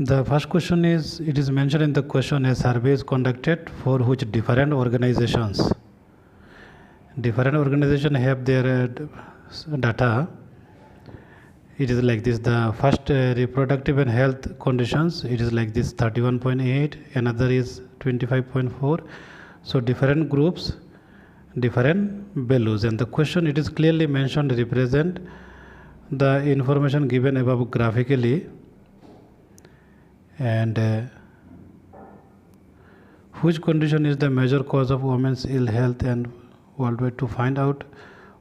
The first question is, it is mentioned in the question, a survey is conducted for which different organizations. Different organizations have their data. It is like this. The first reproductive and health conditions, it is like this 31.8, another is 25.4. So different groups, different values, and the question, it is clearly mentioned, represent the information given above graphically, and which condition is the major cause of women's ill health and worldwide. To find out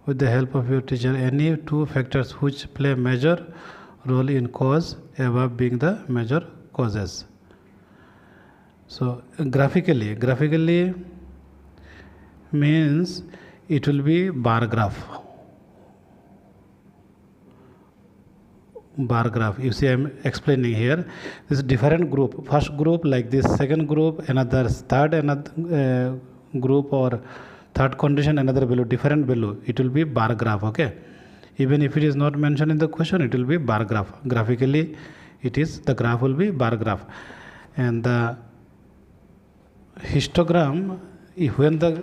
with the help of your teacher any two factors which play major role in cause, above being the major causes. So graphically means it will be bar graph. Bar graph. You see, I am explaining here. This is different group. First group like this, second group, another, third another group, or third condition, another value, different value. It will be bar graph. Okay. Even if it is not mentioned in the question, it will be bar graph. Graphically, it is, the graph will be bar graph. And the histogram, when the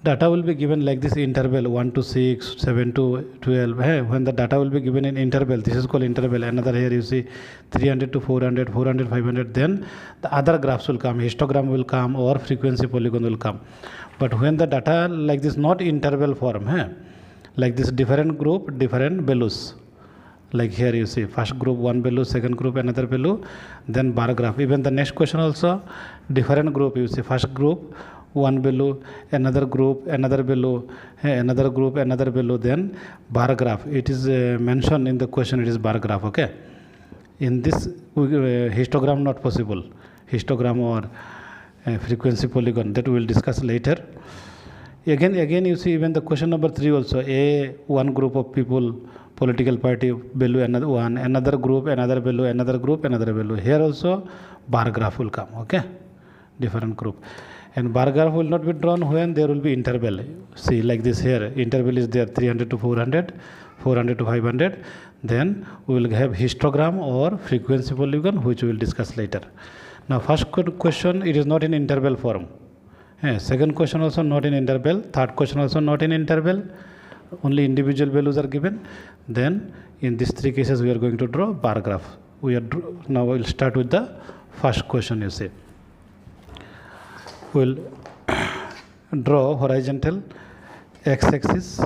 data will be given like this interval 1 to 6, 7 to 12. When the data will be given in interval, this is called interval. Another here you see 300 to 400, 400, 500. Then the other graphs will come, histogram will come, or frequency polygon will come. But when the data like this, not interval form, like this, different group, different values. Like here you see first group one value, second group another value, then bar graph. Even the next question also different group. You see first group one value, another group another value, another group another value, then bar graph. It is mentioned in the question, it is bar graph. Okay. In this histogram not possible. Histogram or frequency polygon, that we will discuss later. Again you see even the question number 3 also, one group of people, political party value another one, another group another value, another group another value. Here also bar graph will come. Okay, different group. And bar graph will not be drawn when there will be interval. See like this here, interval is there 300 to 400, 400 to 500. Then we will have histogram or frequency polygon, which we will discuss later. Now first question, it is not in interval form. Second question also not in interval. Third question also not in interval. Only individual values are given. Then in these 3 cases we are going to draw bar graph. Now we will start with the first question. You see, we will draw horizontal x-axis.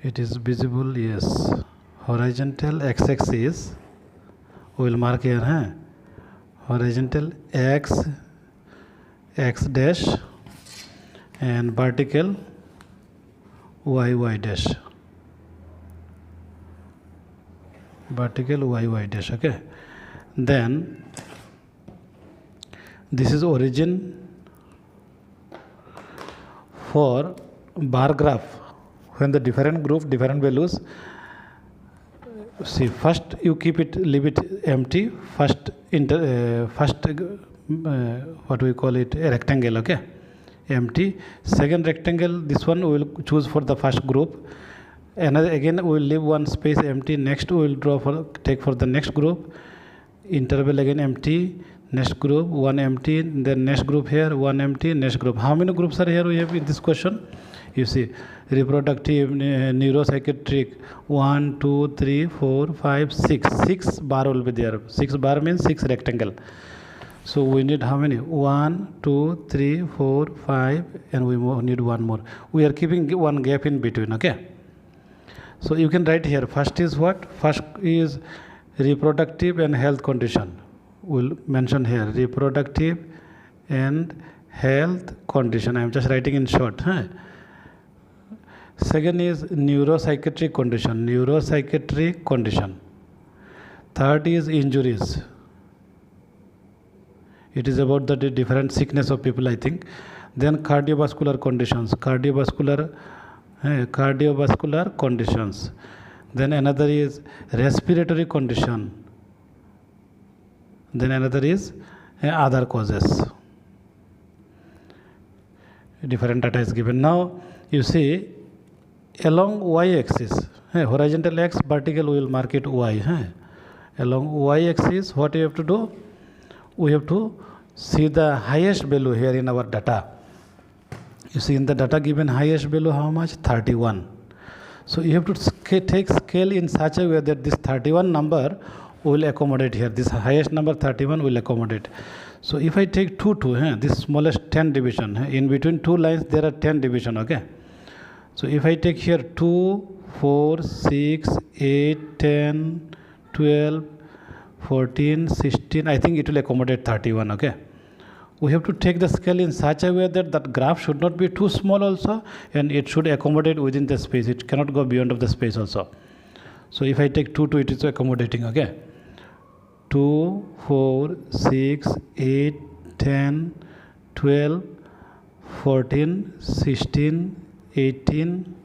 It is visible, yes. Horizontal x-axis we will mark here. Horizontal x dash and vertical y dash. Vertical y dash. Okay. Then this is origin for bar graph. When the different group, different values. See, first you leave it empty. First what we call it, a rectangle. Okay, empty. Second rectangle, this one we will choose for the first group. Another, again we will leave one space empty. Next we will take for the next group. Interval again empty. Next group one empty. Then next group here one empty. Next group. How many groups are here we have in this question? You see, reproductive, neuropsychiatric, 1, 2, 3, 4, 5, 6. 6 bar will be there. 6 bar means 6 rectangle. So we need how many? 1, 2, 3, 4, 5, and we need one more. We are keeping one gap in between. Okay. So you can write here. First is what? First is reproductive and health condition. We'll mention here reproductive and health condition. I am just writing in short. Second is neuropsychiatric condition. Neuropsychiatric condition. Third is injuries. It is about the different sickness of people, I think. Then cardiovascular conditions. Cardiovascular conditions. Then another is respiratory condition. Then another is other causes. Different data is given. Now you see along y-axis, horizontal x, vertical we will mark it y. Along y-axis, what you have to do? We have to see the highest value here in our data. You see in the data given highest value how much? 31. So you have to take scale in such a way that this 31 number will accommodate here. This highest number 31 will accommodate. So if I take 2, this smallest 10 division, in between two lines there are 10 division, okay? So if I take here 2, 4, 6, 8, 10, 12, 14, 16, I think it will accommodate 31, okay? We have to take the scale in such a way that that graph should not be too small also, and it should accommodate within the space. It cannot go beyond of the space also. So if I take 2, it is accommodating, okay? 2, 4, 6, 8, 10, 12, 14, 16, 18,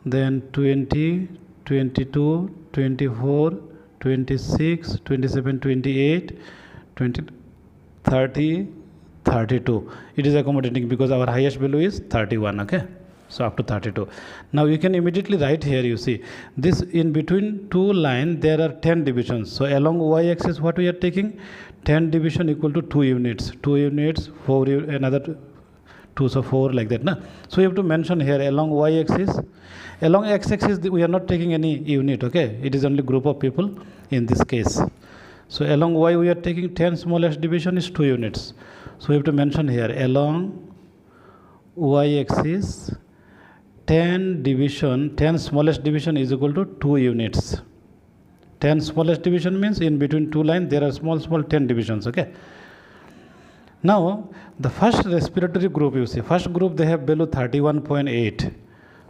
then 20, 22, 24, 26, 27, 28, 20, 30, 32. It is accommodating because our highest value is 31, okay? So up to 32. Now you can immediately write here, you see, this in between two lines there are 10 divisions. So along y-axis what we are taking? 10 division equal to 2 units. 2 units, 4, another 2, so 4 like that. Na? So you have to mention here along y-axis. Along x-axis we are not taking any unit, okay? It is only group of people in this case. So along y we are taking 10 smallest division is 2 units. So we have to mention here along y-axis 10 smallest division is equal to 2 units. 10 smallest division means in between two lines there are small 10 divisions, okay? Now the first respiratory group, you see, first group they have value 31.8.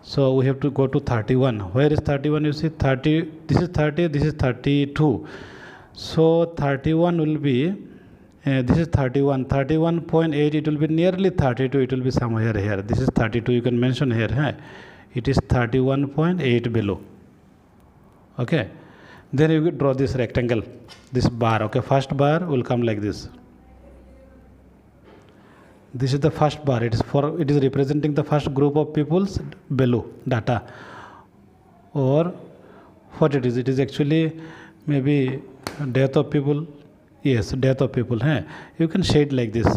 So we have to go to 31. Where is 31? You see 30, this is 30, this is 32. So 31 will be, this is 31, 31.8, it will be nearly 32, it will be somewhere here. This is 32, you can mention here, it is 31.8 below. Okay, then you draw this rectangle, this bar, okay, first bar will come like this. This is the first bar, it is representing the first group of people's below data. Or what it is actually maybe death of people. Yes, death of people. You can shade like this.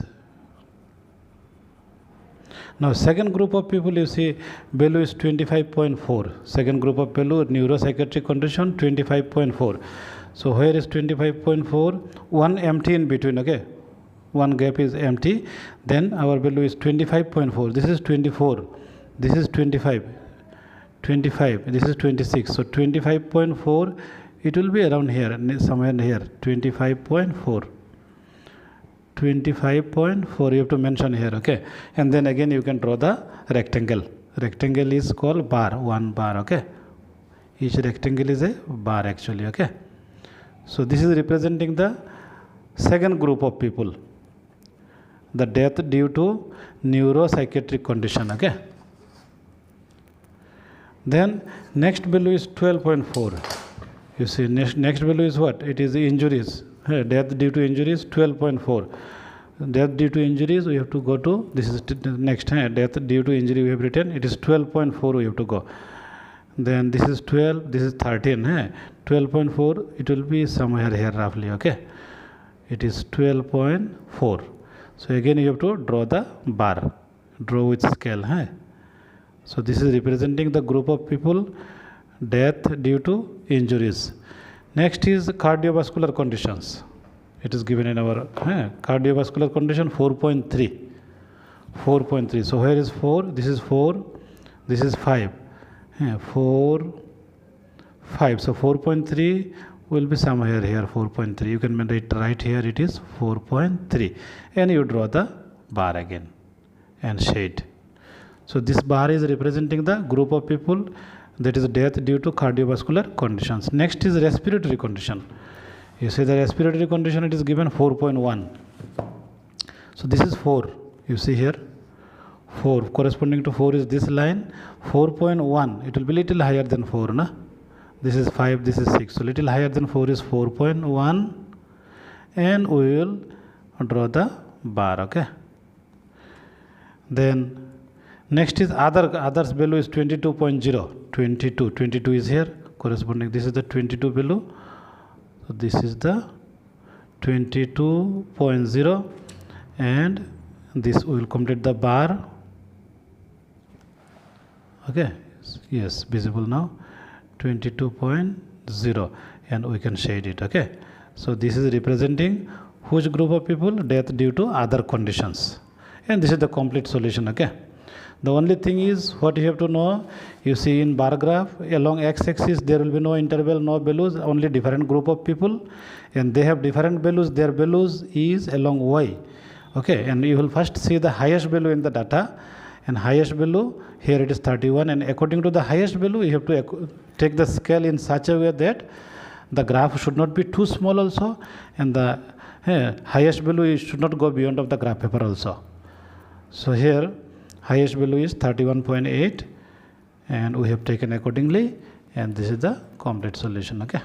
Now second group of people, you see value is 25.4. Second group of value neuropsychiatric condition 25.4. So where is 25.4? One empty in between, okay? One gap is empty. Then our value is 25.4. This is 24. This is 25. 25. This is 26. So 25.4. It will be around here, somewhere here, 25.4. 25.4 you have to mention here, okay? And then again you can draw the rectangle. Rectangle is called bar, one bar, okay? Each rectangle is a bar actually, okay? So this is representing the second group of people. The death due to neuropsychiatric condition, okay? Then next value is 12.4. You see, next value is what? It is injuries. Death due to injuries, 12.4. Death due to injuries, we have to go to, this is next. Death due to injury we have written, it is 12.4 we have to go. Then this is 12, this is 13. 12.4, it will be somewhere here roughly, okay? It is 12.4. So again you have to draw the bar. Draw with scale. So this is representing the group of people death due to injuries. Next is cardiovascular conditions. It is given in our cardiovascular condition 4.3. 4.3. So where is 4? This is 4. This is 5. 4, 5. So 4.3 will be somewhere here 4.3. You can write right here it is 4.3. And you draw the bar again and shade. So this bar is representing the group of people that is death due to cardiovascular conditions. Next is respiratory condition. You see the respiratory condition, it is given 4.1. So this is 4. You see here 4. Corresponding to 4 is this line. 4.1. It will be little higher than 4. Na? This is 5. This is 6. So little higher than 4 is 4.1. And we will draw the bar. Okay. Then Next is others value is 22.0. 22 is here corresponding. This is the 22 value. So this is the 22.0, and this we will complete the bar. Okay, yes, visible now. 22.0, and we can shade it. Okay, so this is representing which group of people? Death due to other conditions, and this is the complete solution. Okay, the only thing is what you have to know, you see in bar graph along x-axis there will be no interval, no values, only different group of people, and they have different values. Their values is along y. Okay, and you will first see the highest value in the data, and highest value here it is 31, and according to the highest value you have to take the scale in such a way that the graph should not be too small also, and the highest value should not go beyond of the graph paper also. So here highest value is 31.8, and we have taken accordingly, and this is the complete solution. Okay.